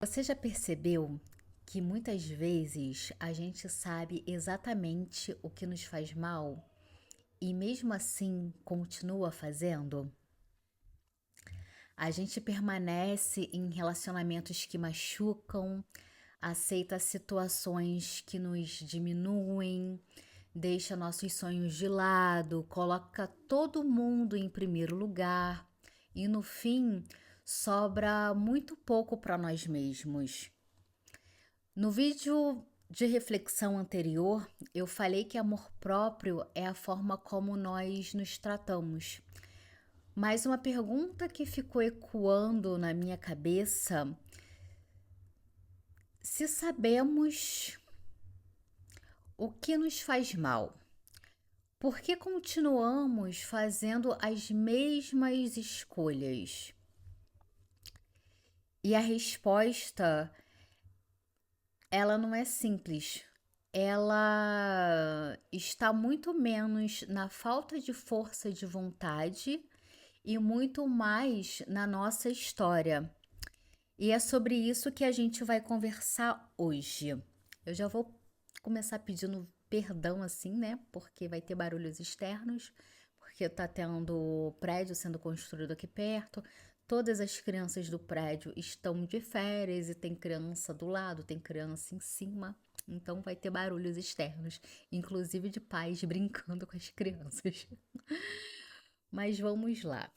Você já percebeu que muitas vezes a gente sabe exatamente o que nos faz mal e mesmo assim continua fazendo? A gente permanece em relacionamentos que machucam, aceita situações que nos diminuem, deixa nossos sonhos de lado, coloca todo mundo em primeiro lugar e no fim sobra muito pouco para nós mesmos. No vídeo de reflexão anterior, eu falei que amor próprio é a forma como nós nos tratamos. Mas uma pergunta que ficou ecoando na minha cabeça: se sabemos o que nos faz mal, por que continuamos fazendo as mesmas escolhas? E a resposta, ela não é simples. Ela está muito menos na falta de força de vontade e muito mais na nossa história. E é sobre isso que a gente vai conversar hoje. Eu já vou começar pedindo perdão assim, né? Porque vai ter barulhos externos, porque tá tendo prédio sendo construído aqui perto. Todas as crianças do prédio estão de férias e tem criança do lado, tem criança em cima. Então vai ter barulhos externos, inclusive de pais brincando com as crianças. Mas vamos lá.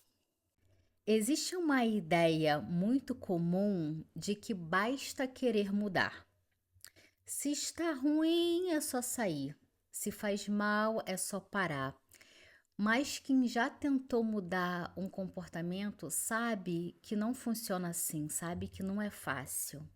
Existe uma ideia muito comum de que basta querer mudar. Se está ruim, é só sair. Se faz mal, é só parar. Mas quem já tentou mudar um comportamento sabe que não funciona assim, sabe que não é fácil.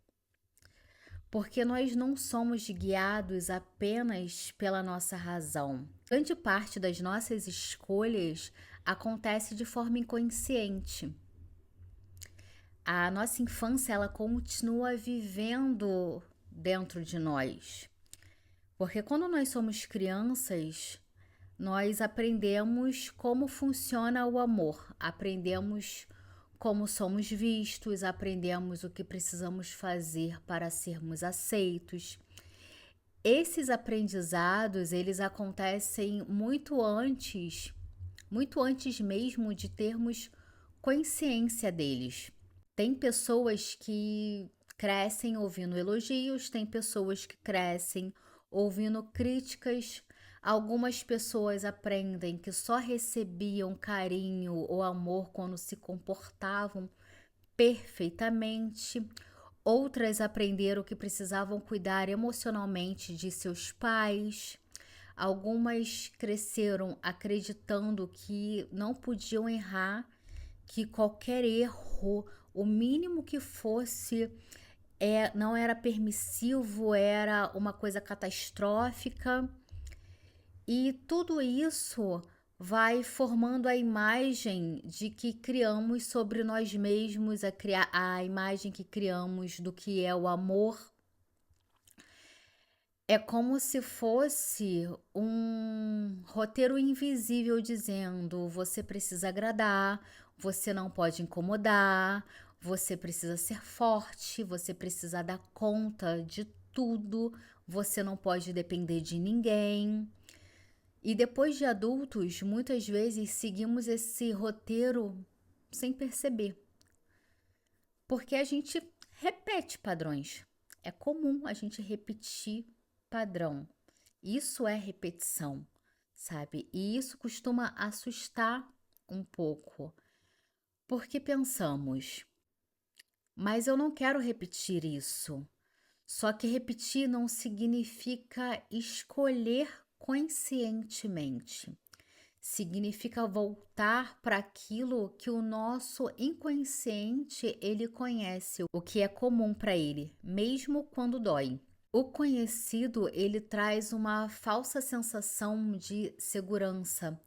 Porque nós não somos guiados apenas pela nossa razão. Grande parte das nossas escolhas acontece de forma inconsciente. A nossa infância, ela continua vivendo dentro de nós. Porque quando nós somos crianças, nós aprendemos como funciona o amor, aprendemos como somos vistos, aprendemos o que precisamos fazer para sermos aceitos. Esses aprendizados, eles acontecem muito antes mesmo de termos consciência deles. Tem pessoas que crescem ouvindo elogios, tem pessoas que crescem ouvindo críticas. Algumas pessoas aprendem que só recebiam carinho ou amor quando se comportavam perfeitamente. Outras aprenderam que precisavam cuidar emocionalmente de seus pais. Algumas cresceram acreditando que não podiam errar, que qualquer erro, o mínimo que fosse, não era permissivo, era uma coisa catastrófica. E tudo isso vai formando a imagem de que criamos sobre nós mesmos, a imagem que criamos do que é o amor. É como se fosse um roteiro invisível dizendo: você precisa agradar, você não pode incomodar, você precisa ser forte, você precisa dar conta de tudo, você não pode depender de ninguém. E depois de adultos, muitas vezes seguimos esse roteiro sem perceber, porque a gente repete padrões. É comum a gente repetir padrão. Isso é repetição, sabe? E isso costuma assustar um pouco, porque pensamos, mas eu não quero repetir isso. Só que repetir não significa escolher conscientemente. Significa voltar para aquilo que o nosso inconsciente ele conhece, o que é comum para ele, mesmo quando dói. O conhecido, ele traz uma falsa sensação de segurança.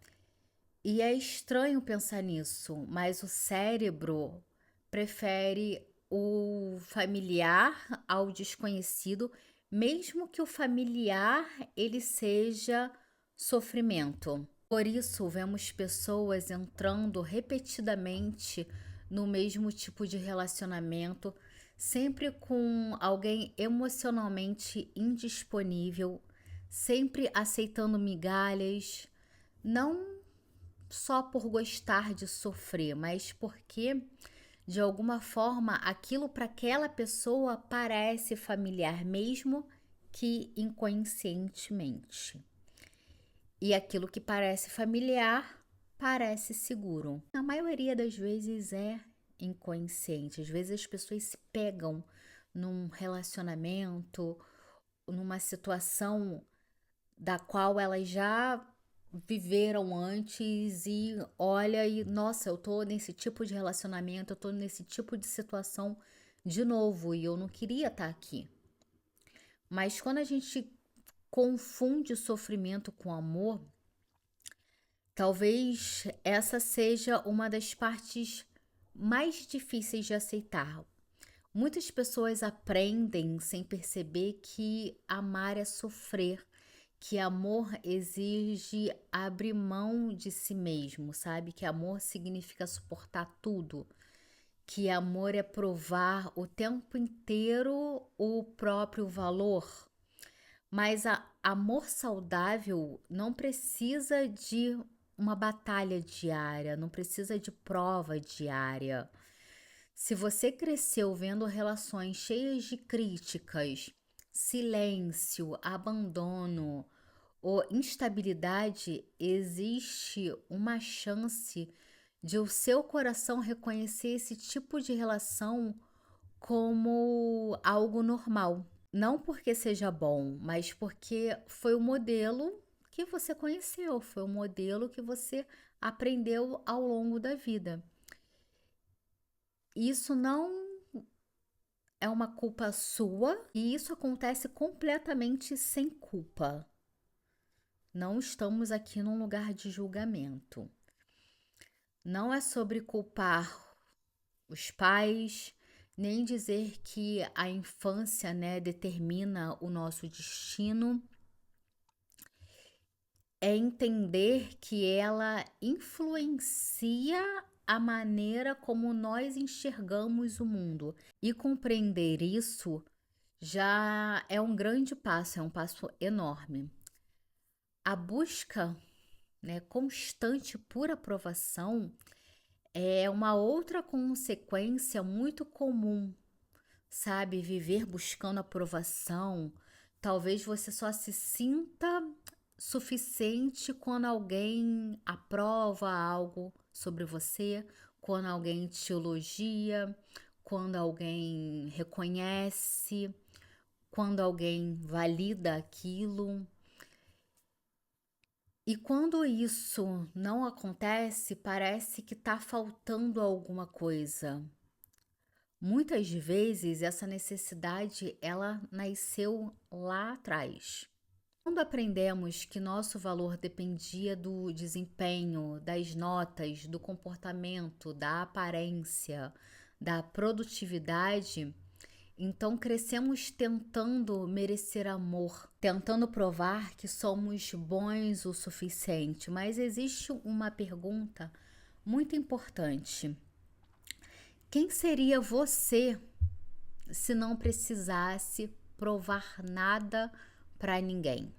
E é estranho pensar nisso, mas o cérebro prefere o familiar ao desconhecido, mesmo que o familiar ele seja sofrimento. Por isso, vemos pessoas entrando repetidamente no mesmo tipo de relacionamento, sempre com alguém emocionalmente indisponível, sempre aceitando migalhas, não só por gostar de sofrer, mas porque de alguma forma aquilo para aquela pessoa parece familiar, mesmo que inconscientemente. E aquilo que parece familiar parece seguro. Na maioria das vezes é inconsciente. Às vezes as pessoas se pegam num relacionamento, numa situação da qual elas já viveram antes e olha e nossa, eu tô nesse tipo de relacionamento, eu tô nesse tipo de situação de novo e eu não queria estar aqui. Mas quando a gente confunde sofrimento com amor, talvez essa seja uma das partes mais difíceis de aceitar. Muitas pessoas aprendem sem perceber que amar é sofrer, que amor exige abrir mão de si mesmo, sabe? Que amor significa suportar tudo, que amor é provar o tempo inteiro o próprio valor. Mas amor saudável não precisa de uma batalha diária, não precisa de prova diária. Se você cresceu vendo relações cheias de críticas, silêncio, abandono ou instabilidade, existe uma chance de o seu coração reconhecer esse tipo de relação como algo normal. Não porque seja bom, mas porque foi o modelo que você conheceu, foi o modelo que você aprendeu ao longo da vida. Isso não é uma culpa sua e isso acontece completamente sem culpa. Não estamos aqui num lugar de julgamento. Não é sobre culpar os pais, nem dizer que a infância, né, determina o nosso destino. É entender que ela influencia a maneira como nós enxergamos o mundo. E compreender isso já é um grande passo, é um passo enorme. A busca, né, constante por aprovação é uma outra consequência muito comum, sabe? Viver buscando aprovação. Talvez você só se sinta suficiente quando alguém aprova algo sobre você, quando alguém te elogia, quando alguém reconhece, quando alguém valida aquilo. E quando isso não acontece, parece que está faltando alguma coisa. Muitas vezes essa necessidade ela nasceu lá atrás. Quando aprendemos que nosso valor dependia do desempenho, das notas, do comportamento, da aparência, da produtividade, então crescemos tentando merecer amor, tentando provar que somos bons o suficiente. Mas existe uma pergunta muito importante: quem seria você se não precisasse provar nada para ninguém?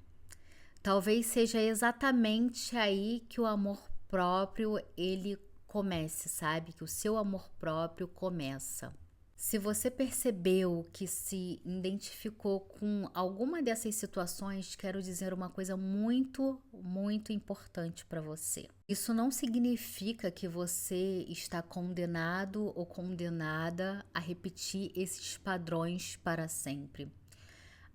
Talvez seja exatamente aí que o amor próprio ele comece, sabe? Que o seu amor próprio começa. Se você percebeu que se identificou com alguma dessas situações, quero dizer uma coisa muito, muito importante para você. Isso não significa que você está condenado ou condenada a repetir esses padrões para sempre.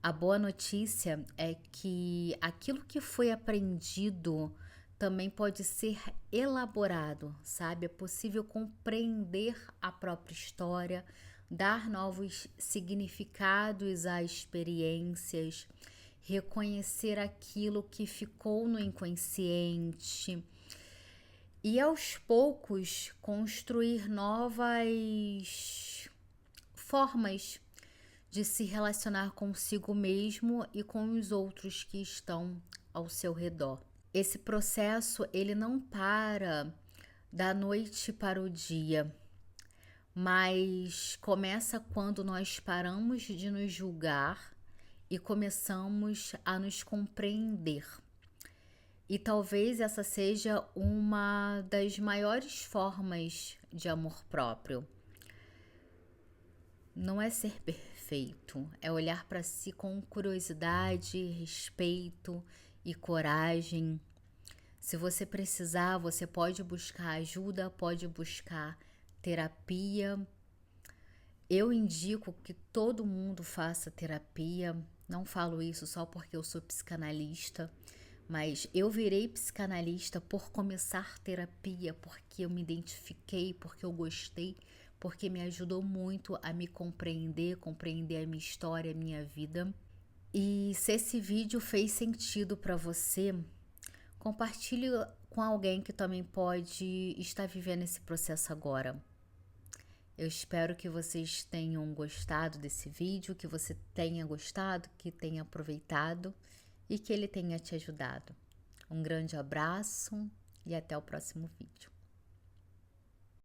A boa notícia é que aquilo que foi aprendido também pode ser elaborado, sabe? É possível compreender a própria história, dar novos significados a experiências, reconhecer aquilo que ficou no inconsciente e aos poucos construir novas formas de se relacionar consigo mesmo e com os outros que estão ao seu redor. Esse processo, ele não para da noite para o dia, mas começa quando nós paramos de nos julgar e começamos a nos compreender. E talvez essa seja uma das maiores formas de amor próprio. Não é ser perfeito, é olhar para si com curiosidade, respeito e coragem. Se você precisar, você pode buscar ajuda, pode buscar terapia. Eu indico que todo mundo faça terapia. Não falo isso só porque eu sou psicanalista, mas eu virei psicanalista por começar terapia, porque eu me identifiquei, porque eu gostei, porque me ajudou muito a me compreender, compreender a minha história, a minha vida. E se esse vídeo fez sentido para você, compartilhe com alguém que também pode estar vivendo esse processo agora. Eu espero que vocês tenham gostado desse vídeo, que você tenha gostado, que tenha aproveitado e que ele tenha te ajudado. Um grande abraço e até o próximo vídeo.